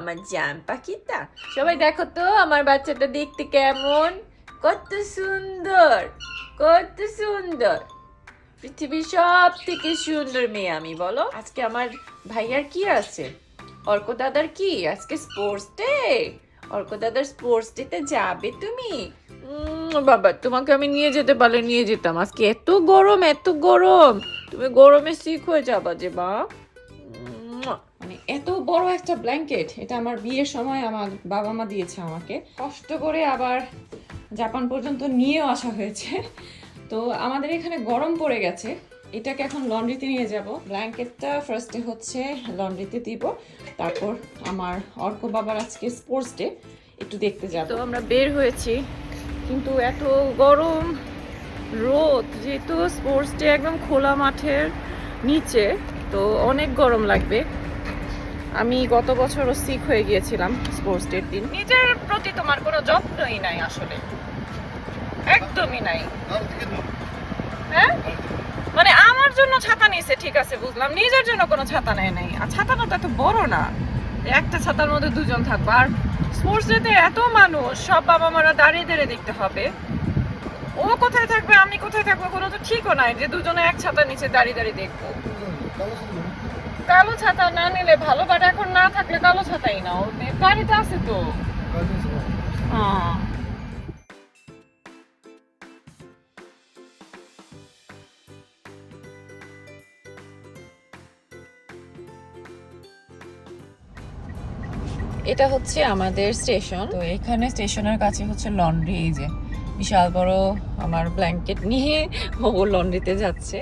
আমার জান পাখিটা। সবাই দেখো তো আমার বাচ্চাটা দেখতে কেমন, কত সুন্দর, কত সুন্দর। পৃথিবীর সব থেকে সুন্দর মেয়ে আমি, বলো। আজকে আমার ভাইয়ার কি আছে, অর্ক দাদার কি আজকে স্পোর্টস ডে। অর্ক দাদার স্পোর্টস ডেতে যাবে তুমি? বাবা, তোমাকে আমি নিয়ে যেতে পারলে নিয়ে যেতাম। আজকে এত গরম, এত গরম, তুমি গরমে সিক হয়ে যাবা যে মা। মানে এত বড় একটা ব্ল্যাঙ্কেট, এটা আমার বিয়ের সময় আমার বাবা মা দিয়েছে আমাকে, কষ্ট করে আবার জাপান পর্যন্ত নিয়েও আসা হয়েছে। তো আমাদের এখানে গরম পড়ে গেছে, এটাকে এখন লন্ড্রিতে নিয়ে যাব। ব্ল্যাঙ্কেটটা ফার্স্টে হচ্ছে লন্ড্রিতে দিব, তারপর আমার অর্ক বাবার আজকে স্পোর্টস ডে, একটু দেখতে যাব। তো আমরা বের হয়েছি, কিন্তু এত গরম, রোদ, যেহেতু স্পোর্টস ডে একদম খোলা মাঠের নিচে, তো অনেক গরম লাগবে। আমি গত বছরও সিক হয়ে গিয়েছিলাম স্পোর্টস ডের দিন। নিজের প্রতি তোমার কোনো যত্নই নাই আসলে, একদমই নাই। হ্যাঁ, মানে আমার জন্য ছাতা নিয়েছে ঠিক আছে, বুঝলাম, নিজের জন্য কোনো ছাতা নেয় নাই। আর ছাতাটা তো এত বড় না, একটা ছাতার মধ্যে দুজন থাকবো। আর স্পোর্টস ডেতে এত মানুষ, সব বাবা মারা দাঁড়িয়ে দাঁড়িয়ে দেখতে হবে। ও কোথায় থাকবে, আমি কোথায় থাকবো, কোনো তো ঠিকও নাই যে দুজনে এক ছাতার নিচে দাঁড়িয়ে দাঁড়িয়ে দেখবো। কালো ছাতা না নিলে ভালো, বাট এখন না থাকলে কালো ছাতাই নাও, গাড়িতে আছে তো। এটা হচ্ছে আমাদের স্টেশন। তো এখানে স্টেশনের কাছে হচ্ছে লন্ড্রি, এই যে বিশাল বড় আমার ব্ল্যাঙ্কেট নিয়ে ও লন্ড্রিতে যাচ্ছে।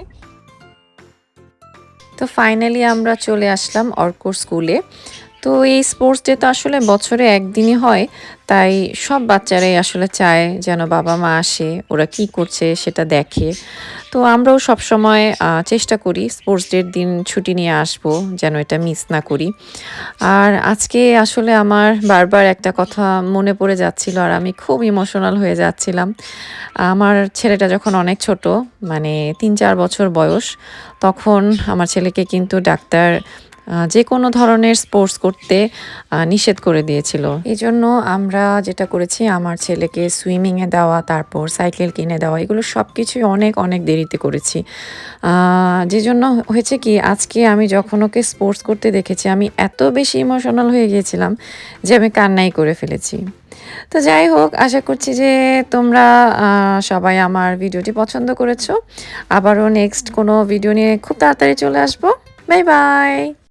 তো ফাইনালি আমরা চলে আসলাম অর্কর স্কুলে। তো এই স্পোর্টস ডে তো আসলে বছরে একদিনই হয়, তাই সব বাচ্চারাই আসলে চায় যেন বাবা মা আসে, ওরা কি করছে সেটা দেখে। তো আমরাও সবসময় চেষ্টা করি স্পোর্টস ডের দিন ছুটি নিয়ে আসবো, যেন এটা মিস না করি। আর আজকে আসলে আমার বারবার একটা কথা মনে পড়ে যাচ্ছিল, আর আমি খুব ইমোশনাল হয়ে যাচ্ছিলাম। আমার ছেলেটা যখন অনেক ছোট, মানে 3-4 বছর বয়স, তখন আমার ছেলেকে কিন্তু ডাক্তার যে কোনো ধরনের স্পোর্টস করতে নিষেধ করে দিয়েছিল। এই জন্য আমরা যেটা করেছি, আমার ছেলেকে সুইমিংয়ে দেওয়া, তারপর সাইকেল কিনে দেওয়া, এগুলো সব কিছুই অনেক অনেক দেরিতে করেছি। যে জন্য হয়েছে কি, আজকে আমি যখন ওকে স্পোর্টস করতে দেখেছি, আমি এত বেশি ইমোশনাল হয়ে গিয়েছিলাম যে আমি কান্নাই করে ফেলেছি। তো যাই হোক, আশা করছি যে তোমরা সবাই আমার ভিডিওটি পছন্দ করেছো। আবারও নেক্সট কোনো ভিডিও নিয়ে খুব তাড়াতাড়ি চলে আসবো। Bye bye.